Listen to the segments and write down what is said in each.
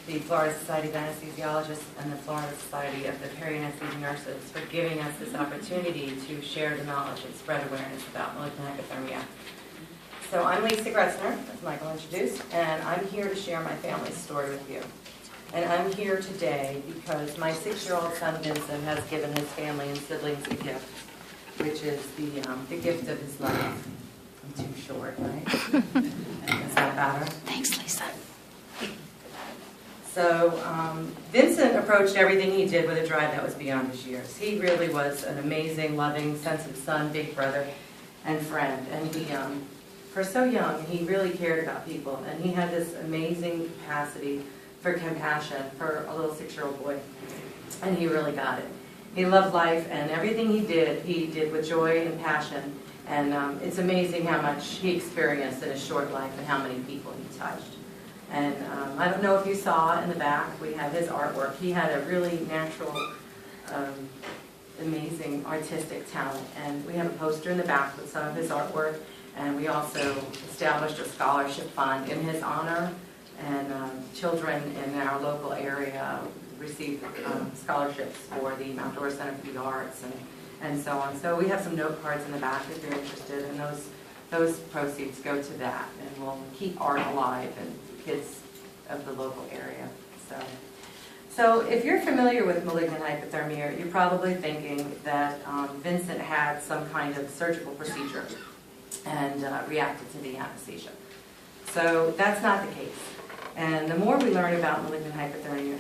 the Florida Society of Anesthesiologists and the Florida Society of the Peri-Anesthesia Nurses for giving us this opportunity to share the knowledge and spread awareness about malignant hypothermia. So I'm Lisa Groetzner, as Michael introduced, and I'm here to share my family's story with you. And I'm here today because my 6-year-old son Vincent has given his family and siblings a gift, which is the gift of his life. I'm too short, right? Is that better? Thanks, Lisa. So Vincent approached everything he did with a drive that was beyond his years. He really was an amazing, loving, sensitive son, big brother, and friend. And he, for so young, he really cared about people. And he had this amazing capacity for compassion for a little 6-year-old boy. And he really got it. He loved life, and everything he did with joy and passion. And it's amazing how much he experienced in his short life and how many people he touched. And I don't know if you saw in the back, we have his artwork. He had a really natural, amazing artistic talent. And we have a poster in the back with some of his artwork. And we also established a scholarship fund in his honor. And children in our local area received scholarships for the Outdoor Center for the Arts and so on. So we have some note cards in the back if you're interested, and those proceeds go to that. And we'll keep art alive and kids of the local area. So if you're familiar with malignant hypothermia, you're probably thinking that Vincent had some kind of surgical procedure and reacted to the anesthesia. So that's not the case. And the more we learn about malignant hyperthermia,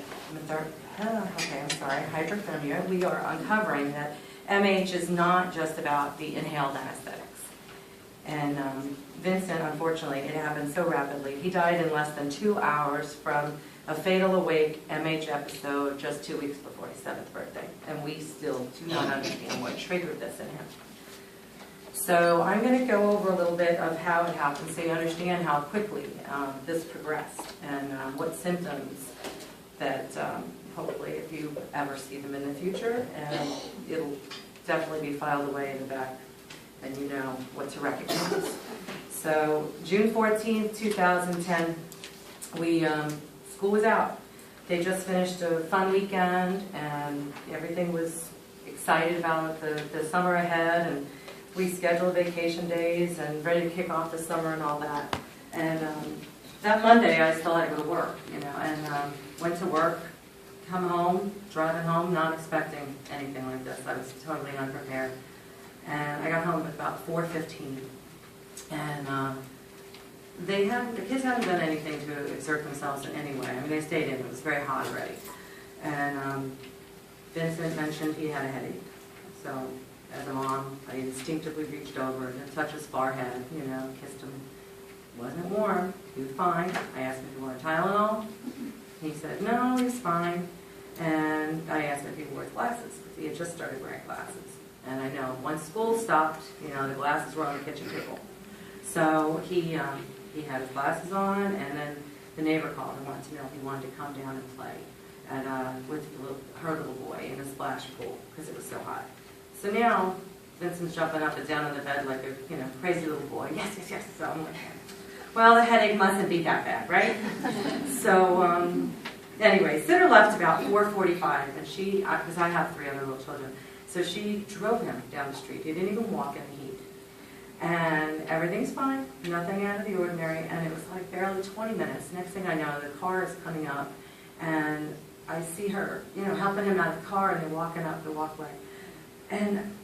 we are uncovering that MH is not just about the inhaled anesthetics. And Vincent, unfortunately, it happened so rapidly. He died in less than 2 hours from a fatal awake MH episode just 2 weeks before his 7th birthday. And we still do not understand what triggered this in him. So I'm going to go over a little bit of how it happened so you understand how quickly this progressed and what symptoms that hopefully if you ever see them in the future, and it'll definitely be filed away in the back and you know what to recognize. So June 14th, 2010, school was out. They just finished a fun weekend and everything was excited about the summer ahead, and we scheduled vacation days and ready to kick off the summer and all that. And that Monday, I still had to go to work, and went to work, come home, driving home, not expecting anything like this. I was totally unprepared. And I got home at about 4:15. And the kids hadn't done anything to exert themselves in any way. I mean, they stayed in. It was very hot already. And Vincent mentioned he had a headache. So as a mom, I instinctively reached over and touched his forehead, kissed him. It wasn't warm. He was fine. I asked him if he wanted Tylenol. He said, no, he's fine. And I asked him if he wore his glasses, because he had just started wearing glasses. And I know, once school stopped, the glasses were on the kitchen table. So he had his glasses on, and then the neighbor called and wanted to know if he wanted to come down and play with her little boy in a splash pool, because it was so hot. So now, Vincent's jumping up and down on the bed like a crazy little boy. Yes, yes, yes. So I'm like, well, the headache mustn't be that bad, right? So anyway, Sitter left about 4:45, and she, because I have 3 other little children, so she drove him down the street. He didn't even walk in the heat. And everything's fine, nothing out of the ordinary, and it was like barely 20 minutes. Next thing I know, the car is coming up, and I see her, helping him out of the car, and they're walking up the walkway. And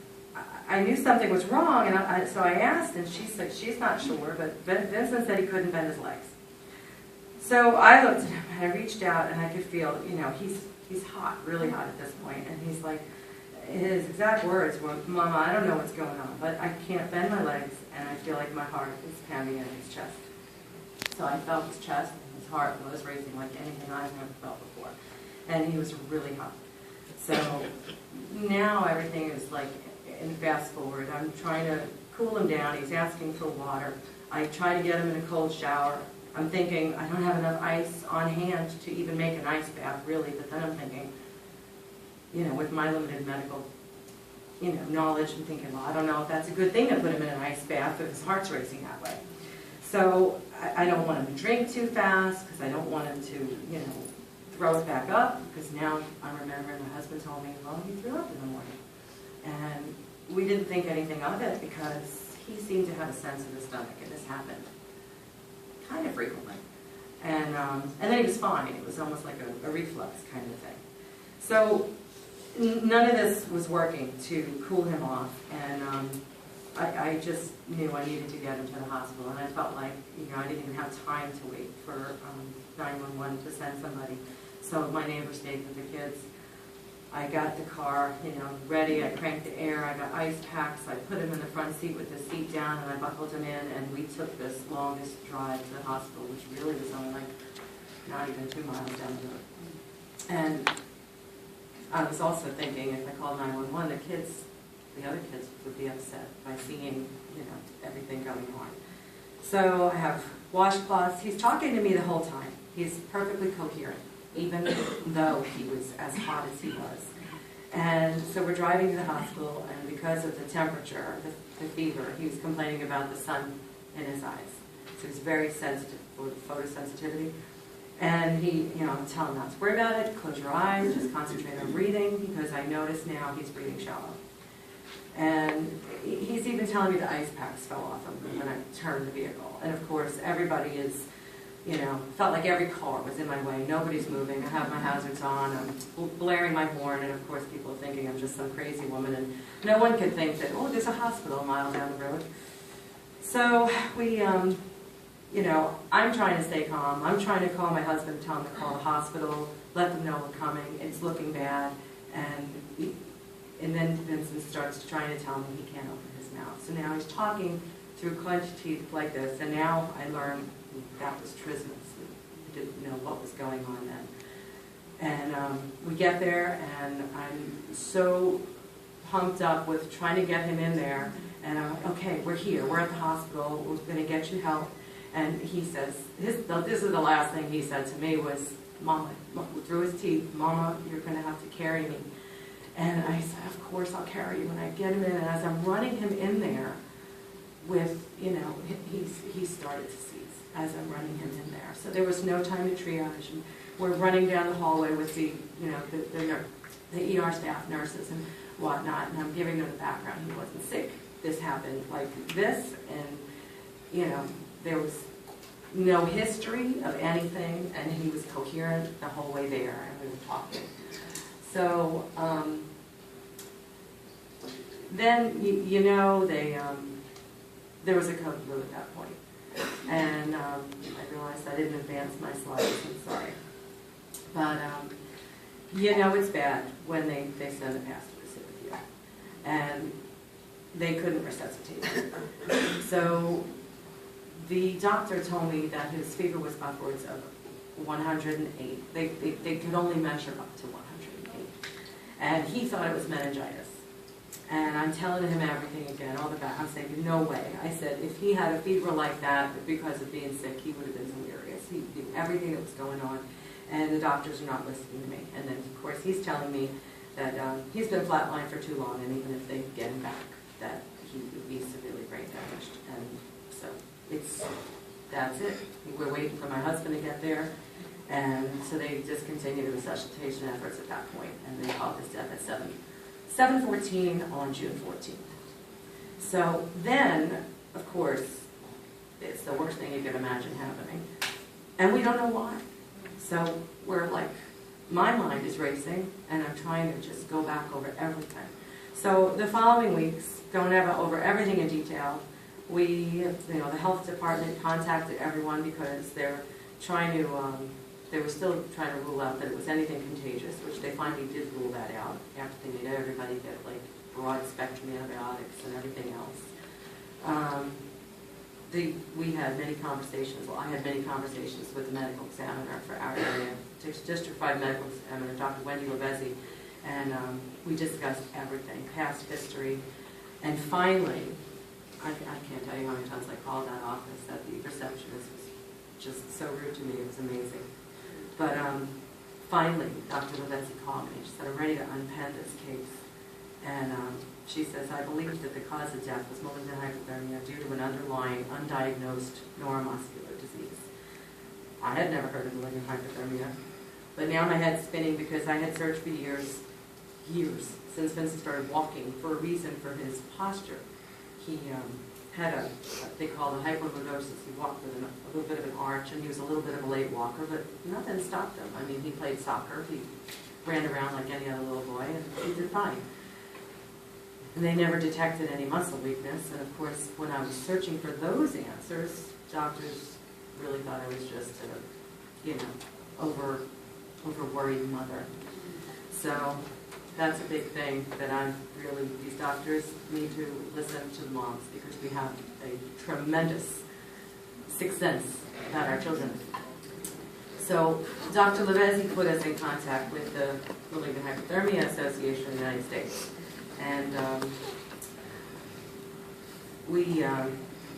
I knew something was wrong, and so I asked, and she said she's not sure, but Vincent said he couldn't bend his legs. So I looked at him, and I reached out, and I could feel, he's hot, really hot at this point, and he's like, his exact words were, Mama, I don't know what's going on, but I can't bend my legs, and I feel like my heart is pounding in his chest. So I felt his chest, and his heart was racing like anything I've never felt before, and he was really hot. So now everything is like, in fast forward, I'm trying to cool him down. He's asking for water. I try to get him in a cold shower. I'm thinking, I don't have enough ice on hand to even make an ice bath, really, but then I'm thinking, with my limited medical, knowledge, I'm thinking, well, I don't know if that's a good thing to put him in an ice bath if his heart's racing that way. So I don't want him to drink too fast, because I don't want him to, throw it back up, because now I'm remembering my husband told me, well, he threw up in the morning. And we didn't think anything of it because he seemed to have a sense of the stomach, and this happened kind of frequently. And then he was fine. It was almost like a reflux kind of thing. So none of this was working to cool him off, and I just knew I needed to get him to the hospital, and I felt like, I didn't even have time to wait for 911 to send somebody. So my neighbor stayed with the kids. I got the car, ready. I cranked the air. I got ice packs. I put him in the front seat with the seat down, and I buckled him in, and we took this longest drive to the hospital, which really was only like not even 2 miles down the road. And I was also thinking, if I called 911, the other kids would be upset by seeing, everything going on. So I have washcloths. He's talking to me the whole time. He's perfectly coherent, even though he was as hot as he was. And so we're driving to the hospital, and because of the temperature, the fever, he was complaining about the sun in his eyes. So he's very sensitive for photosensitivity. And I'm telling him not to worry about it, close your eyes, just concentrate on breathing, because I notice now he's breathing shallow. And he's even telling me the ice packs fell off him when I turned the vehicle. And of course, everybody is, felt like every car was in my way. Nobody's moving. I have my hazards on. I'm blaring my horn. And of course, people are thinking I'm just some crazy woman. And no one could think that, there's a hospital a mile down the road. So we, I'm trying to stay calm. I'm trying to call my husband, tell him to call the hospital, let them know we're coming. It's looking bad. And then Vincent starts trying to tell me he can't open his mouth. So now he's talking through clenched teeth like this, and now I learned that was trismus. We didn't know what was going on then. And we get there, and I'm so pumped up with trying to get him in there. And I'm like, okay, we're here. We're at the hospital. We're going to get you help. And he says, this is the last thing he said to me was, Mama, through his teeth, Mama, you're going to have to carry me. And I said, of course I'll carry you. And I get him in, and as I'm running him in there with, he started to seize as I'm running him in there. So there was no time to triage. And we're running down the hallway with the ER staff, nurses, and whatnot. And I'm giving them the background. He wasn't sick. This happened like this. And, there was no history of anything. And he was coherent the whole way there. And we were talking. So then, there was a code blue at that point. And I realized I didn't advance my slides, I'm sorry. But, it's bad when they send a pastor to sit with you. And they couldn't resuscitate him. So the doctor told me that his fever was upwards of 108. They could only measure up to 108. And he thought it was meningitis. And I'm telling him everything again, all the back. I'm saying, no way. I said, if he had a fever like that because of being sick, he would have been delirious. He knew everything that was going on. And the doctors are not listening to me. And then, of course, he's telling me that he's been flatlined for too long, and even if they get him back, that he would be severely brain damaged. And so that's it. We're waiting for my husband to get there. And so they discontinued the resuscitation efforts at that point, and they called his death at 7:14 on June 14th. So then, of course, it's the worst thing you could imagine happening. And we don't know why. So we're like, my mind is racing, and I'm trying to just go back over everything. So the following weeks, going over everything in detail, the health department contacted everyone because they're trying to, they were still trying to rule out that it was anything contagious, which they finally did rule that out after they made everybody get like broad spectrum antibiotics and everything else. We had many conversations, I had many conversations with the medical examiner for our area, District 5 medical examiner, Dr. Wendy Levesi, and we discussed everything, past history, and finally, I can't tell you how many times I called that office, that the receptionist was just so rude to me, it was amazing. But finally, Dr. Levesi called me. She said, I'm ready to unpen this case. And she says, I believe that the cause of death was malignant hypothermia due to an underlying undiagnosed neuromuscular disease. I had never heard of malignant hypothermia. But now my head's spinning because I had searched for years, since Vincent started walking, for a reason for his posture. He had what they call the hyperlordosis. He walked with a little bit of an arch, and he was a little bit of a late walker, but nothing stopped him. I mean, he played soccer, he ran around like any other little boy, and he did fine. And they never detected any muscle weakness, and of course, when I was searching for those answers, doctors really thought I was just a, over-worried mother. So that's a big thing that these doctors need to listen to the moms, because we have a tremendous sixth sense about our children. So Dr. Levesi put us in contact with the Malignant Hyperthermia Association in the United States. And we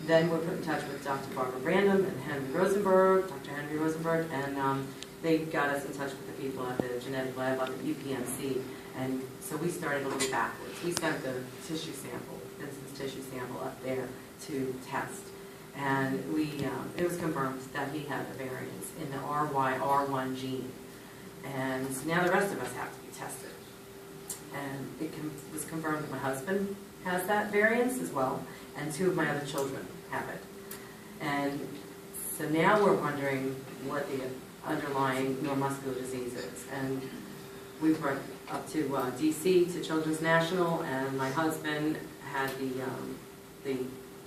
then were put in touch with Dr. Barbara Brandom and Dr. Henry Rosenberg, and they got us in touch with the people at the genetic lab up at UPMC. And so we started a little backwards. We sent the tissue sample, Vincent's tissue sample, up there to test. And it was confirmed that he had a variance in the RYR1 gene. And so now the rest of us have to be tested. And it was confirmed that my husband has that variance as well, and 2 of my other children have it. And so now we're wondering what the underlying neuromuscular disease is. And we went up to DC, to Children's National, and my husband had the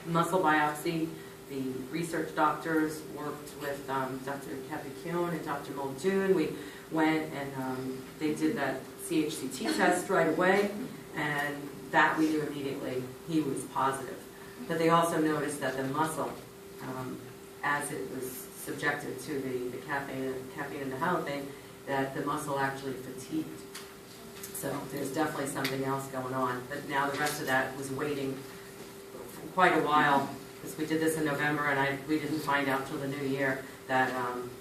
muscle biopsy. The research doctors worked with Dr. Capricorn and Dr. Muldoon. We went and they did that CHCT test right away, and that we knew immediately he was positive. But they also noticed that the muscle, as it was subjected to the caffeine and the halothane, that the muscle actually fatigued. So there's definitely something else going on. But now the rest of that was waiting for quite a while, because we did this in November, and we didn't find out till the new year that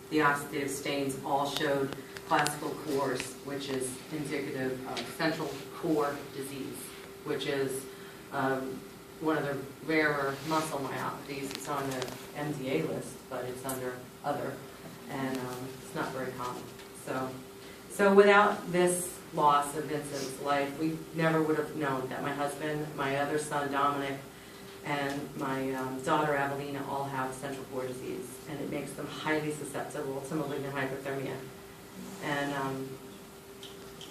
the oxidative stains all showed classical cores, which is indicative of central core disease, which is one of the rarer muscle myopathies. It's on the MDA list, but it's under other, and it's not very common. So without this loss of Vincent's life, we never would have known that my husband, my other son Dominic, and my daughter Avelina all have central core disease, and it makes them highly susceptible to malignant hyperthermia. And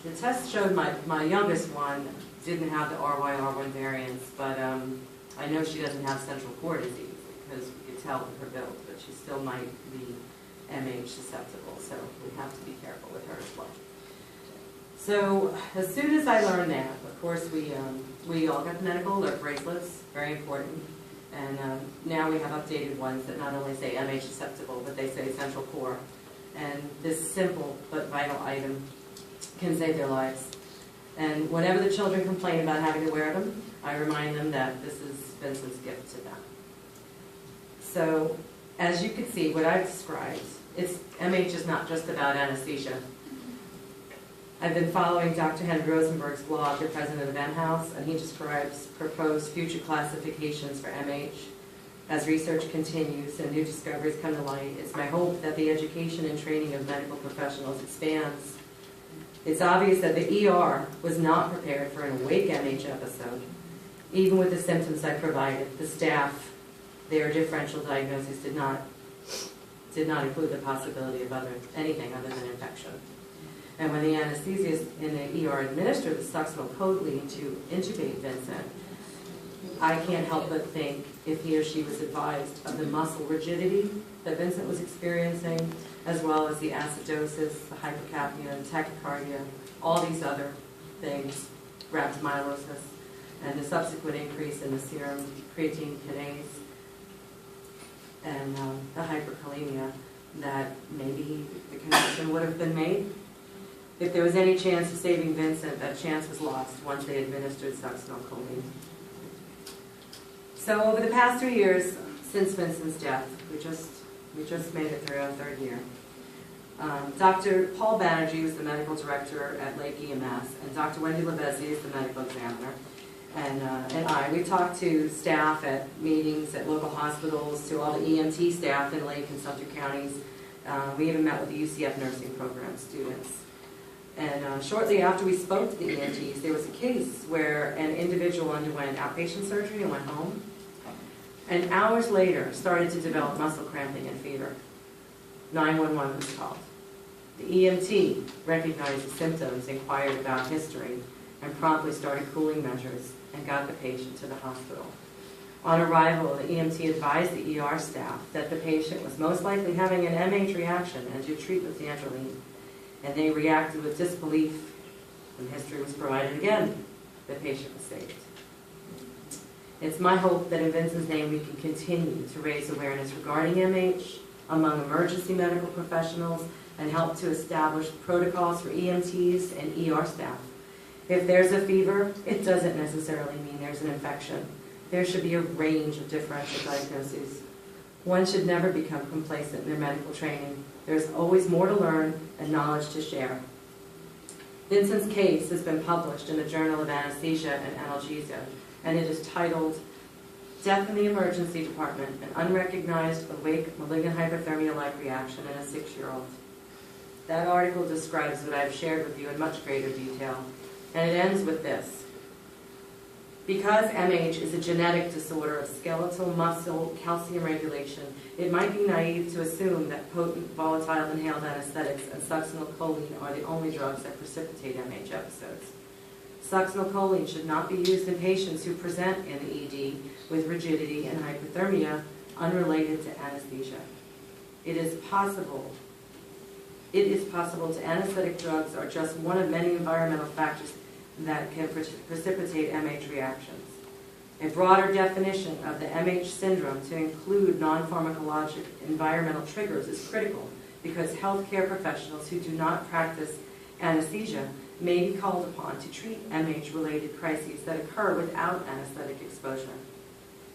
the test showed my youngest one didn't have the RYR1 variants, but I know she doesn't have central core disease, because we could tell with her build, but she still might be MH susceptible, so we have to be careful with her as well. So as soon as I learned that, of course, we all got the medical alert bracelets, very important, and now we have updated ones that not only say MH susceptible, but they say central core. And this simple but vital item can save their lives. And whenever the children complain about having to wear them, I remind them that this is Vincent's gift to them. So, as you can see, what I've described, MH is not just about anesthesia. I've been following Dr. Henry Rosenberg's blog, the president of MHAUS, and he describes proposed future classifications for MH. As research continues and new discoveries come to light, it's my hope that the education and training of medical professionals expands. It's obvious that the ER was not prepared for an awake MH episode. Even with the symptoms I provided, the staff, their differential diagnosis did not include the possibility of anything other than infection. And when the anesthesiast in the ER administered the succinylcholine to intubate Vincent, I can't help but think if he or she was advised of the muscle rigidity that Vincent was experiencing, as well as the acidosis, the hypercapnia, the tachycardia, all these other things, rhabdomyolysis, and the subsequent increase in the serum creatine kinase, and the hyperkalemia, that maybe the connection would have been made. If there was any chance of saving Vincent, that chance was lost once they administered succinylcholine. So over the past 3 years since Vincent's death, we just made it through our 3rd year. Dr. Paul Banerjee was the medical director at Lake EMS, and Dr. Wendy Levesi is the medical examiner. And we talked to staff at meetings at local hospitals, to all the EMT staff in Lake and Sumter counties, We even met with the UCF nursing program students. And shortly after we spoke to the EMTs, there was a case where an individual underwent outpatient surgery and went home, and hours later started to develop muscle cramping and fever. 911 was called. The EMT recognized the symptoms, inquired about history, and promptly started cooling measures and got the patient to the hospital. On arrival, the EMT advised the ER staff that the patient was most likely having an MH reaction and to treat with dantrolene. And they reacted with disbelief. When history was provided again, the patient was saved. It's my hope that in Vincent's name we can continue to raise awareness regarding MH among emergency medical professionals and help to establish protocols for EMTs and ER staff. If there's a fever, it doesn't necessarily mean there's an infection. There should be a range of differential diagnoses. One should never become complacent in their medical training. There's always more to learn and knowledge to share. Vincent's case has been published in the Journal of Anesthesia and Analgesia, and it is titled Death in the Emergency Department, an unrecognized awake malignant hypothermia-like reaction in a 6-year-old. That article describes what I've shared with you in much greater detail, and it ends with this. Because MH is a genetic disorder of skeletal muscle calcium regulation, it might be naive to assume that potent volatile inhaled anesthetics and succinylcholine are the only drugs that precipitate MH episodes. Succinylcholine should not be used in patients who present in the ED with rigidity and hypothermia unrelated to anesthesia. It is possible that anesthetic drugs are just one of many environmental factors that can precipitate MH reactions. A broader definition of the MH syndrome to include non-pharmacologic environmental triggers is critical because healthcare professionals who do not practice anesthesia may be called upon to treat MH-related crises that occur without anesthetic exposure.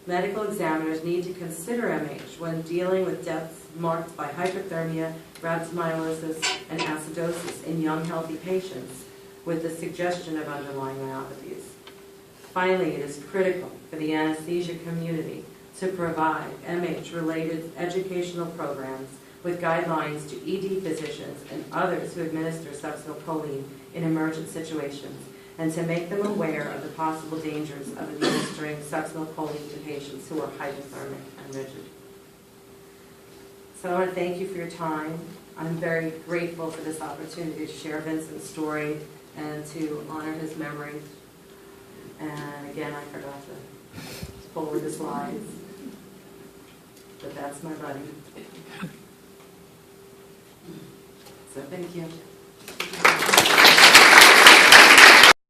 Medical examiners need to consider MH when dealing with deaths marked by hypothermia, rhabdomyolysis, and acidosis in young healthy patients with the suggestion of underlying myopathies. Finally, it is critical for the anesthesia community to provide MH-related educational programs with guidelines to ED physicians and others who administer succinylcholine in emergent situations, and to make them aware of the possible dangers of administering succinylcholine to patients who are hypothermic and rigid. So I want to thank you for your time. I'm very grateful for this opportunity to share Vincent's story and to honor his memory. And again, I forgot to forward the slides, but that's my buddy. So thank you.